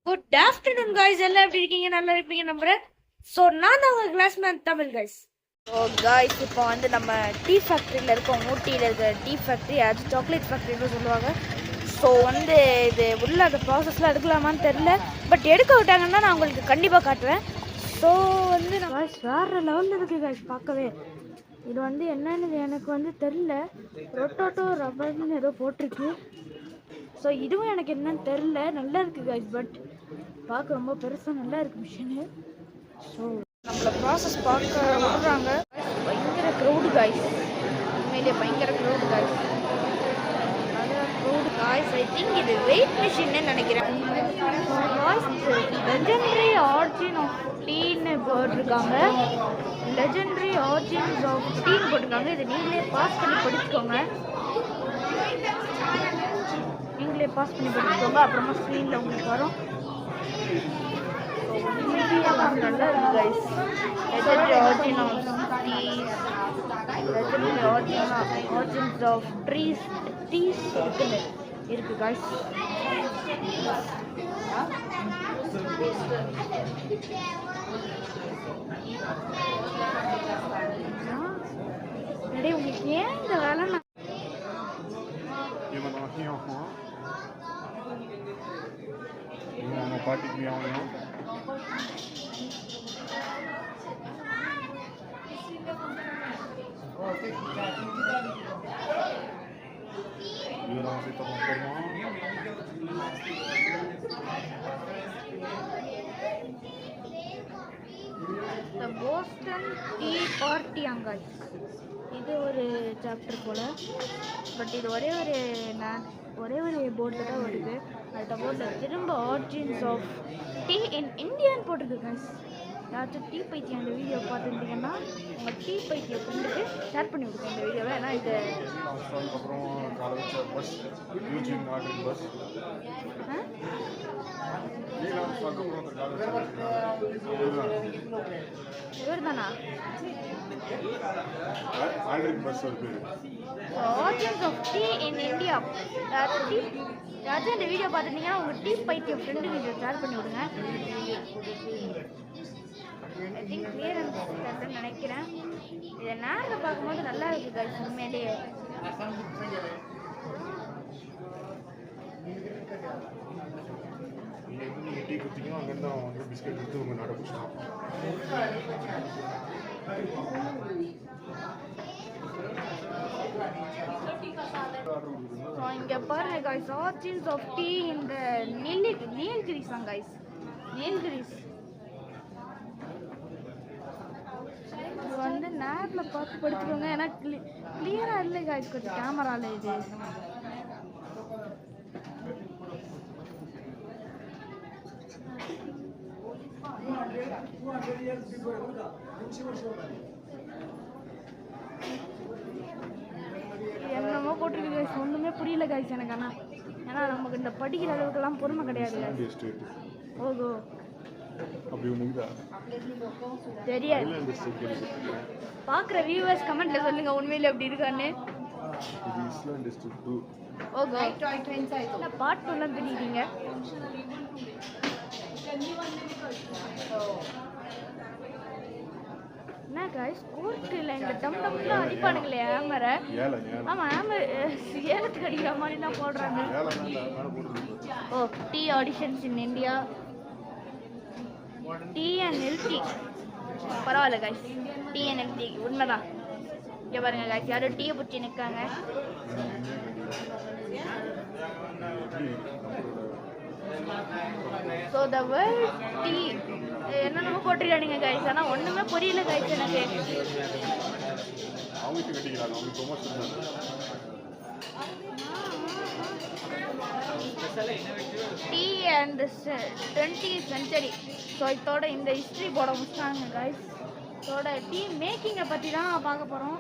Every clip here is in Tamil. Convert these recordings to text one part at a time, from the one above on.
குட் ஆஃப்டர்நூன் காய்ஸ், எல்லாம் எப்படி இருக்கீங்க? நல்லா இருப்பீங்க நம்புறேன். ஸோ நான் தான் உங்கள் கிளாஸ்மேன் தமிழ் காய்ஸ். ஸோ காய்ஸ், இப்போ வந்து நம்ம டீ ஃபேக்ட்ரியில் இருக்கோம். ஊட்டியில் இருக்கிற டீ ஃபேக்ட்ரி, அது சாக்லேட் ஃபேக்ட்ரின்னு சொல்லுவாங்க. ஸோ வந்து இது உள்ள அந்த ப்ராசஸ்லாம் எடுக்கலாமான்னு தெரில, பட் எடுக்க விட்டாங்கன்னா நான் உங்களுக்கு கண்டிப்பாக காட்டுவேன். ஸோ வந்து காய்ஸ் வேறு லெவலில் இருக்குது காய்ஸ் பார்க்கவே. இது வந்து என்னன்னு எனக்கு வந்து தெரில. ரொட்டோட்டோ ரப்பர்னு ஏதோ போட்டிருக்கு. ஸோ இதுவும் எனக்கு என்னன்னு தெரில. நல்லா இருக்குது காய்ஸ், பட் பார்க்க ரொம்ப பெருசாக நல்லா இருக்குது மிஷினு. ஸோ நம்மளை ப்ராசஸ் பார்க்க விடுறாங்க. பயங்கர க்ரௌடு காய்ஸ், உண்மையிலே பயங்கர க்ரௌடு காய்ஸ், நிறையா க்ரௌடு காய்ஸ். ஐ திங்க் இது வெயிட் மிஷின்னு நினைக்கிறேன். லெஜெண்டரி ஆர்ஜின் ஆஃப் டீன்னு போட்டிருக்காங்க. லெஜெண்டரி ஆர்ஜின்ஸ் ஆஃப் டீன்னு போட்டிருக்காங்க. இதை நீங்களே பாஸ் பண்ணி படிச்சுக்கோங்க. அப்புறமா ஸ்க்ரீனில் உங்களுக்கு வரும். நல்லா இருக்கு guys. Legendary origin of teas, legendary origins of teas இருக்கு கைஸ். உங்களுக்கு ஏன் இந்த வேலை? पार्टी में आऊँ The Boston Tea Party அங்காய். இது ஒரு சாப்டர் போல், பட் இது ஒரே ஒரு போர்டில் தான் வருது. அந்த போர்டில் திரும்ப ஆர்ஜின்ஸ் ஆஃப் டீ இன் இந்தியான்னு போட்டிருக்கு கைஸ். யாராச்சும் டீ பைத்தியம் அந்த வீடியோ பார்த்துருந்தீங்கன்னா உங்கள் டீ பைத்தியம் ஃப்ரெண்டுக்கு ஷேர் பண்ணி விடுங்க இந்த வீடியோவை. ஏன்னா இது இவர் தானா? Origins of tea in India. யாராச்சும் இந்த வீடியோ பார்த்துருந்தீங்கன்னா உங்கள் டீ பைத்தியம் ஃப்ரெண்டு வீடியோ ஷேர் பண்ணி விடுங்க. ஐ திங்க் கிளியர் நினைக்கிறேன். இதை நேரில் பார்க்கும்போது நல்லா இருக்குது கைஸ் உண்மையிலேயே. நீங்கள் டீ குடிச்சிங்கன்னா அங்கேருந்து அவன் வந்து பிஸ்கெட் எடுத்து உங்கள் நட பிடிச்சிட்டான். இங்கே பாருங்க கைஸ், ஆர்ஜின்ஸ் ஆஃப் டீ இந்த நீல்கிரிஸ் தான் கைஸ். நீல்கிரிஸ் இது வந்து நேரில் பார்த்து படிச்சுக்கோங்க. ஏன்னா கிளியராக இல்லை கைஸ் கொஞ்சம் கேமராவில். இது என்னமோ போட்டிருக்கு கைஸ், ஒன்றுமே புரியல கைஸ் எனக்கு. ஆனால் ஏன்னா நமக்கு இந்த படிக்கிற அளவுக்குலாம் பொறுமை கிடையாது. ஓகோ தெரியாது. பார்க்குற வியூவர்ஸ் கமெண்ட்ல சொல்லுங்க உண்மையில எப்படி இருக்கான்னு. ஓகோ பார்ட் 2லாம் தெரியுறீங்க. என்ன கைஸ், கோர்ட்டில் இந்த டம்டம்லாம் அடிப்பானுங்களே ஹேமரை. ஆமாம், ஹேமர் ஏலத்துக்கு அடிக்கிற மாதிரி தான் போடுறாங்க. Oh tea auditions in India, TNLT. பரவாயில்ல கைஸ், TNLT உண்மைதான். இங்கே பாருங்க கைஸ், யாரும் டீயை பிடிச்சி நிற்காங்க. ஸோ த வேர்ல்ட் டீ என்னென்னமோ போட்டிருக்கானுங்க கைஸ், ஆனால் ஒன்றுமே புரியல கைஸ் எனக்கு. Tea and 20th century. So இதோட இந்த ஹிஸ்ட்ரி போட முடிச்சாங்க கைஸ். இதோட டீ மேக்கிங்கை பற்றி தான் பார்க்க போகிறோம்.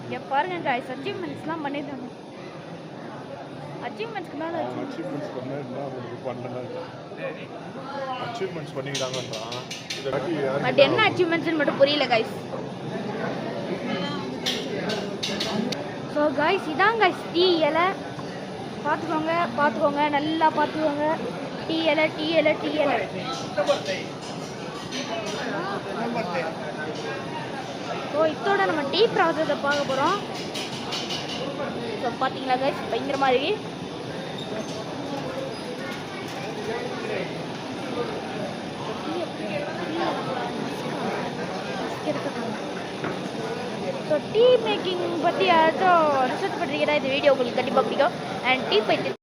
இங்கே பாருங்க கைஸ், அச்சீவ்மெண்ட்ஸ்லாம் பண்ணியிருக்காங்க. அச்சீவ்மெண்ட்ஸ்க்கு மேலே அச்சீவ்மெண்ட்ஸ் பண்ண அச்சீவ்மெண்ட்ஸ் பண்ணிக்கிறாங்கன்றான். இதை காட்டி பட் என்ன அச்சீவ்மெண்ட்ஸ்னு மட்டும் புரியல கைஸ். ஸோ கைஸ் இதான் கைஸ் டீ இலை. பார்த்துக்கோங்க நல்லா பார்த்துக்கோங்க. டீ இலை. ஸோ இதோட நம்ம டீ ப்ராசஸை பார்க்க போகிறோம். ஸோ பார்த்தீங்களா கைஸ் பயங்கரமாக இருக்கு. ஸோ டீ மேக்கிங் பற்றி யாராச்சும் ரிசர்ச் பண்ணுறீங்கன்னா இந்த வீடியோ உங்களுக்கு கண்டிப்பாக பிடிக்கும். அண்ட் டீ பற்றி